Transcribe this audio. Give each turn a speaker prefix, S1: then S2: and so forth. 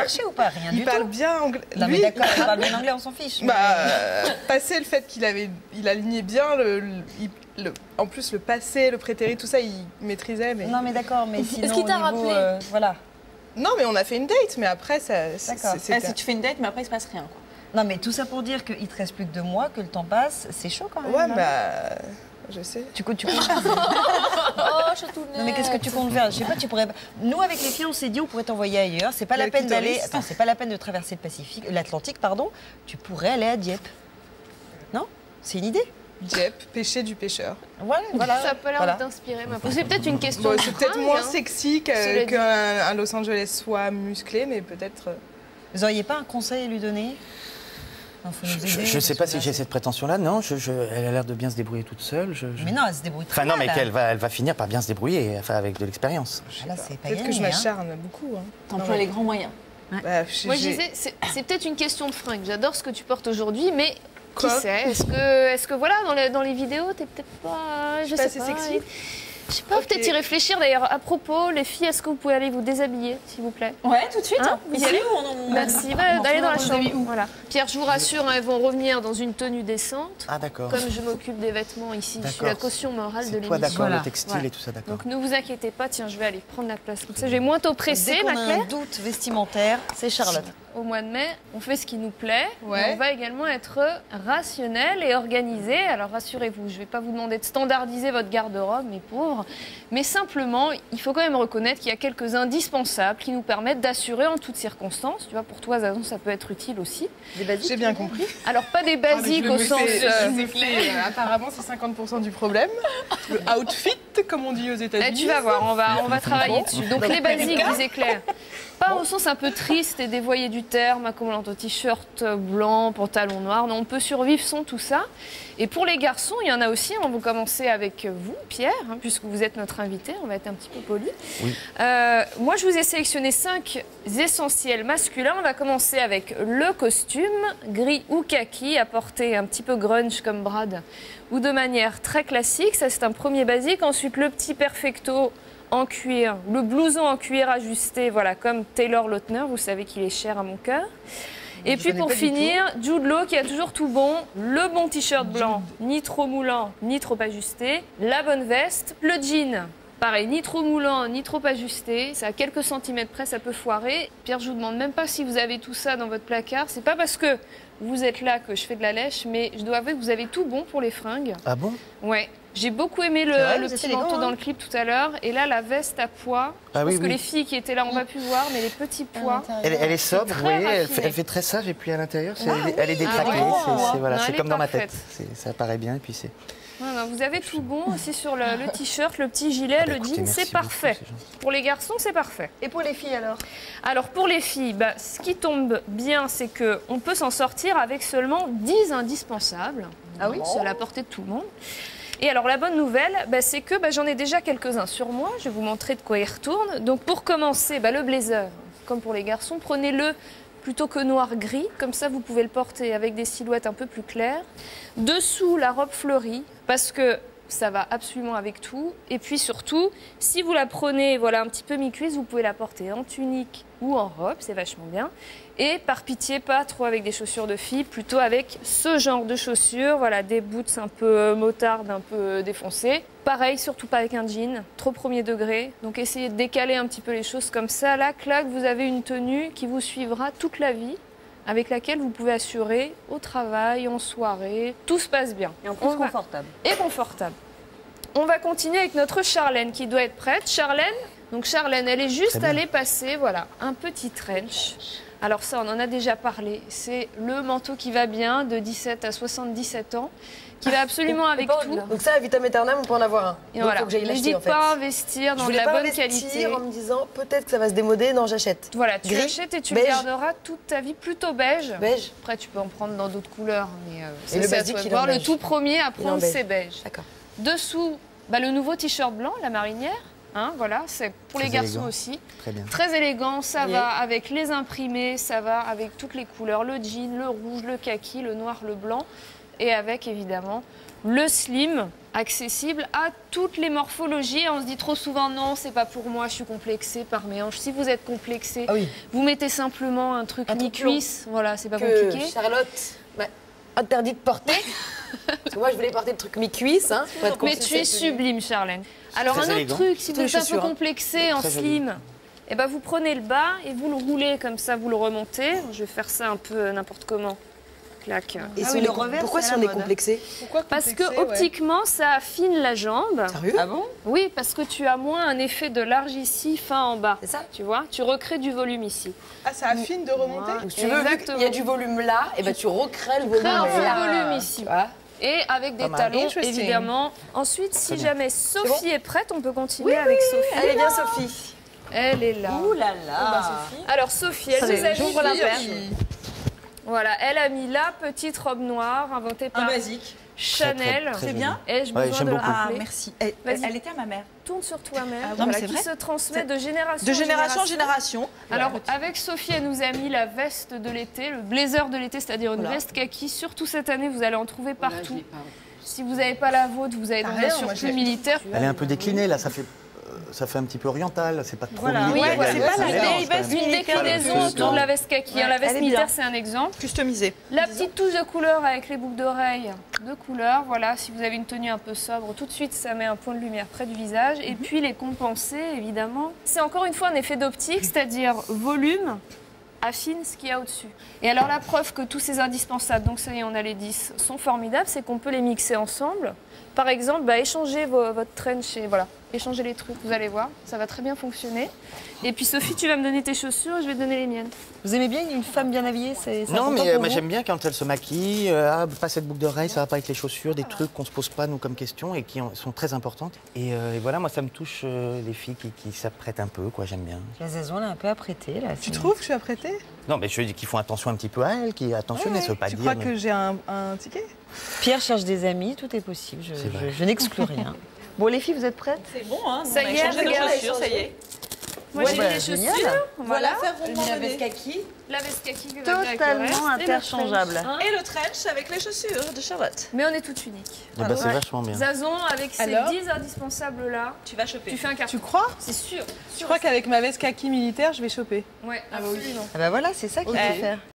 S1: marché ou pas? Rien du tout.
S2: Il parle bien anglais.
S1: Non mais d'accord, il parle bien anglais, on s'en fiche.
S2: Passé le fait qu'il alignait bien en plus le passé, le prétérit, tout ça, il maîtrisait. Mais...
S1: Non mais d'accord, mais sinon
S3: Est-ce qu'il t'a rappelé
S1: voilà.
S2: Non mais on a fait une date, mais après ça...
S1: D'accord.
S3: Si tu fais une date, mais après il se passe rien, quoi.
S1: Non mais tout ça pour dire qu'il te reste plus que 2 mois, que le temps passe, c'est chaud quand même.
S2: Ouais,
S1: là.
S2: Je sais.
S1: Tu comptes
S3: Oh, chatounet.
S1: Non mais qu'est-ce que tu comptes faire? Je sais pas, tu pourrais. Nous avec les filles, on s'est dit on pourrait t'envoyer ailleurs. C'est pas la peine d'aller. Attends, c'est pas la peine de traverser l'Atlantique, pardon. Tu pourrais aller à Dieppe. Non? C'est une idée.
S2: Dieppe, pêcher du pêcheur.
S1: Voilà.
S4: Ça a pas l'air de t'inspirer, ma peau. C'est peut-être une question de
S2: C'est peut-être
S4: fringue,
S2: moins
S4: hein.
S2: sexy qu'un Los Angeles soit musclé, mais peut-être...
S1: Vous auriez pas un conseil à lui donner?
S5: Je sais pas si j'ai cette prétention-là, non. Elle a l'air de bien se débrouiller toute seule.
S1: Mais non, elle se débrouille très
S5: Enfin non,
S1: mal,
S5: mais elle va finir par bien se débrouiller, enfin avec de l'expérience.
S2: Peut-être que je m'acharne beaucoup. Hein.
S3: T'emploies les grands moyens.
S4: Moi, je disais, c'est peut-être une question de fringue. J'adore ce que tu portes aujourd'hui, mais qui sait? Est-ce que voilà, dans les vidéos, t'es peut-être pas... Je sais pas.
S2: Sexy.
S4: Je sais pas, peut-être y réfléchir. D'ailleurs, à propos, les filles, est-ce que vous pouvez aller vous déshabiller, s'il vous plaît?
S3: Ouais, tout de suite.
S4: Hein,
S3: vous y
S4: ici
S3: allez ou on...
S4: Merci, d'aller dans la chambre. Voilà. Pierre, je vous rassure, hein, elles vont revenir dans une tenue décente.
S5: Ah d'accord.
S4: Comme je m'occupe des vêtements ici, je suis la caution morale de
S5: C'est toi,
S4: l'émission.
S5: d'accord, le textile et tout ça, d'accord.
S4: Donc ne vous inquiétez pas, tiens, je vais aller prendre la place. Comme ça, je vais moins t'oppresser, ma
S1: Dès qu'on a
S4: Claire.
S1: un doute vestimentaire, c'est Charlotte.
S4: Au mois de mai, on fait ce qui nous plaît.
S2: Ouais.
S4: Mais on va également être rationnel et organisé. Alors rassurez-vous, je ne vais pas vous demander de standardiser votre garde-robe, mes pauvres. Mais simplement, il faut quand même reconnaître qu'il y a quelques indispensables qui nous permettent d'assurer en toutes circonstances. Tu vois, pour toi, Zazon, ça peut être utile aussi.
S1: Des basiques.
S2: J'ai bien compris.
S4: Alors pas des basiques au sens...
S2: Apparemment, c'est 50% du problème. Le outfit, comme on dit aux États-Unis.
S4: Tu vas voir, on va travailler dessus. Donc les basiques, disait Claire. Pas au sens un peu triste et dévoyé du terme, comme un t-shirt blanc, pantalon noir. Non, on peut survivre sans tout ça. Et pour les garçons, il y en a aussi. On va commencer avec vous, Pierre, hein, puisque vous êtes notre invité. On va être un petit peu poli.
S5: Oui.
S4: Moi, je vous ai sélectionné 5 essentiels masculins. On va commencer avec le costume, gris ou kaki, à porter un petit peu grunge comme Brad, ou de manière très classique. Ça, c'est un premier basique. Ensuite, le petit perfecto en cuir, le blouson en cuir ajusté, voilà, comme Taylor Lautner, vous savez qu'il est cher à mon cœur. Et puis pour finir, Jude Law qui a toujours tout bon, le bon t-shirt blanc, ni trop moulant, ni trop ajusté, la bonne veste, le jean. Pareil, ni trop moulant, ni trop ajusté. C'est à quelques centimètres près, ça peut foirer. Pierre, je vous demande même pas si vous avez tout ça dans votre placard. C'est pas parce que vous êtes là que je fais de la lèche, mais je dois avouer que vous avez tout bon pour les fringues.
S5: Ah bon?
S4: Ouais. J'ai beaucoup aimé le petit manteau dans le clip tout à l'heure. Et là, la veste à pois. Je pense que les filles qui étaient là n'ont pas pu voir, mais les petits pois.
S5: Elle est sobre, vous voyez, elle fait très sage. Et puis à l'intérieur, elle est détraquée. C'est comme dans ma tête. Ça paraît bien. Et puis c'est...
S4: Non, vous avez tout bon aussi sur le t-shirt, le petit gilet, le jean, c'est parfait. Pour les garçons, c'est parfait.
S1: Et pour les filles alors?
S4: Alors pour les filles, ce qui tombe bien, c'est qu'on peut s'en sortir avec seulement 10 indispensables. Ah oui, c'est à la portée de tout le monde. Et alors la bonne nouvelle, c'est que j'en ai déjà quelques-uns sur moi. Je vais vous montrer de quoi ils retournent. Donc pour commencer, le blazer, comme pour les garçons, prenez-le plutôt que noir-gris. Comme ça, vous pouvez le porter avec des silhouettes un peu plus claires. Dessous, la robe fleurie, parce que ça va absolument avec tout. Et puis surtout, si vous la prenez un petit peu mi-cuisse, vous pouvez la porter en tunique ou en robe, c'est vachement bien. Et par pitié, pas trop avec des chaussures de filles, plutôt avec ce genre de chaussures, des boots un peu motardes, un peu défoncées. Pareil, surtout pas avec un jean, trop premier degré. Donc essayez de décaler un petit peu les choses comme ça. Là, clac, vous avez une tenue qui vous suivra toute la vie, avec laquelle vous pouvez assurer au travail, en soirée, tout se passe bien.
S1: Et en plus confortable.
S4: Et confortable. On va continuer avec notre Charlène qui doit être prête. Charlène, elle est juste allée passer, un petit trench. Alors ça, on en a déjà parlé. C'est le manteau qui va bien de 17 à 77 ans, qui va absolument avec tout.
S1: Donc ça, à vitam aeternam, on peut en avoir un.
S4: Et voilà. N'hésite pas à investir dans de la bonne qualité.
S1: En me disant peut-être que ça va se démoder, non, j'achète.
S4: Voilà, tu achètes et tu le garderas toute ta vie, plutôt beige.
S1: Beige.
S4: Après, tu peux en prendre dans d'autres couleurs, mais
S1: et le basique, il
S4: le tout premier à prendre, c'est beige.
S1: D'accord.
S4: Dessous, le nouveau t-shirt blanc, la marinière. C'est pour les garçons aussi.
S5: Très bien.
S4: Très élégant, ça va avec les imprimés, ça va avec toutes les couleurs, le jean, le rouge, le kaki, le noir, le blanc, et avec évidemment le slim, accessible à toutes les morphologies. On se dit trop souvent non, c'est pas pour moi, je suis complexée par mes hanches. Si vous êtes complexée, vous mettez simplement un truc mi-cuisse. Voilà, c'est pas compliqué.
S6: Charlotte interdit de porter. Parce que moi, je voulais porter le truc mi-cuisse. Hein,
S4: mais tu es sublime, Charlène. Alors, un autre truc, si vous êtes un peu complexé en slim, eh ben, vous prenez le bas et vous le roulez comme ça, vous le remontez. Je vais faire ça un peu n'importe comment. Clac.
S6: Et le revers, pourquoi si on est complexé?
S4: Parce que optiquement, ça affine la jambe.
S6: Sérieux?
S1: Ah bon?
S4: Oui, parce que tu as moins un effet de large ici, fin en bas.
S6: C'est ça?
S4: Tu vois? Tu recrées du volume ici.
S2: Ah, ça affine de remonter?
S6: Donc, si tu veux, vu qu'il y a du volume là, et ben, tu recrées le volume là.
S4: Volume ici. Et avec des talons, évidemment. Ensuite, si jamais Sophie est prête, on peut continuer avec Sophie.
S6: Allez, bien, Sophie.
S4: Elle est là.
S1: Ouh là là.
S4: Alors, Sophie, elle nous a
S6: j'ouvre la perche.
S4: Voilà, elle a mis la petite robe noire inventée par
S1: basique.
S4: Chanel.
S5: Très
S3: C'est bien?
S4: Ai-je besoin de le
S3: Ah,
S4: rappeler?
S3: merci.
S4: Vas-y.
S3: Elle était à ma mère.
S4: Tourne sur toi-même.
S3: non, mais
S4: Voilà,
S3: c'est
S4: qui
S3: vrai.
S4: se transmet de génération
S3: De génération en génération.
S4: Alors, avec Sophie, elle nous a mis la veste de l'été, le blazer de l'été, c'est-à-dire une veste kaki. Surtout cette année, vous allez en trouver partout. Si vous n'avez pas la vôtre, vous avez donc bien sûr plus militaire.
S5: Elle est un peu déclinée, là, ça fait un petit peu oriental, c'est pas trop
S1: Voilà.
S5: militaire.
S3: Ouais, c'est pas la vieille
S5: mélange, quand
S3: veste
S5: même.
S4: Une déclinaison autour de la veste kaki. La veste
S3: elle est
S4: militaire,
S3: bien.
S4: c'est un exemple.
S3: Customisée.
S4: La petite touche de couleur avec les boucles d'oreilles de couleur. Voilà, si vous avez une tenue un peu sobre, tout de suite, ça met un point de lumière près du visage. Et puis les compenser, évidemment. C'est encore une fois un effet d'optique, c'est-à-dire volume affine ce qu'il y a au-dessus. Et alors la preuve que tous ces indispensables, donc ça y est, on a les 10, sont formidables, c'est qu'on peut les mixer ensemble. Par exemple, échangez votre trench et voilà, échangez les trucs, vous allez voir, ça va très bien fonctionner. Et puis Sophie, tu vas me donner tes chaussures et je vais te donner les miennes.
S1: Vous aimez bien une femme bien habillée?
S5: Non, mais moi, j'aime bien quand elle se maquille. Pas cette boucle d'oreille, ça va pas avec les chaussures, des trucs qu'on se pose pas nous comme question et qui sont très importantes. Et voilà, moi ça me touche les filles qui s'apprêtent un peu, quoi. J'aime bien.
S1: La Zazon l'a un peu apprêtée là.
S2: Tu trouves que je suis apprêtée?
S5: Non, mais je dis qu'ils font attention un petit peu à elle, qui attentionne, ça veut pas
S2: Tu
S5: dire.
S2: crois que j'ai un ticket?
S1: Pierre cherche des amis, tout est possible.
S5: C'est vrai.
S1: Je n'exclus rien. Bon, les filles, vous êtes prêtes?
S3: C'est bon, hein?
S4: Ça y est,
S3: nos
S4: regarde,
S3: chaussures, ça y est.
S4: Moi j'ai les
S1: génial.
S4: chaussures, voilà,
S3: Faire rondement
S6: La
S3: donné.
S6: veste kaki.
S4: la veste kaki que avec le
S1: Totalement
S4: reste, et le
S1: interchangeable.
S4: trench, hein.
S3: Et le trench avec les chaussures de Charlotte.
S4: Mais on est toutes uniques.
S5: Eh ben, c'est vachement bien.
S4: Zazon, avec ces
S2: Alors
S4: 10 indispensables là,
S3: Tu vas choper.
S4: tu fais un carton.
S2: Tu crois?
S4: C'est sûr.
S2: Tu crois qu'avec ma veste kaki militaire, je vais choper?
S4: Ouais, absolument.
S1: Ah bah voilà, c'est ça qu'il faut faire.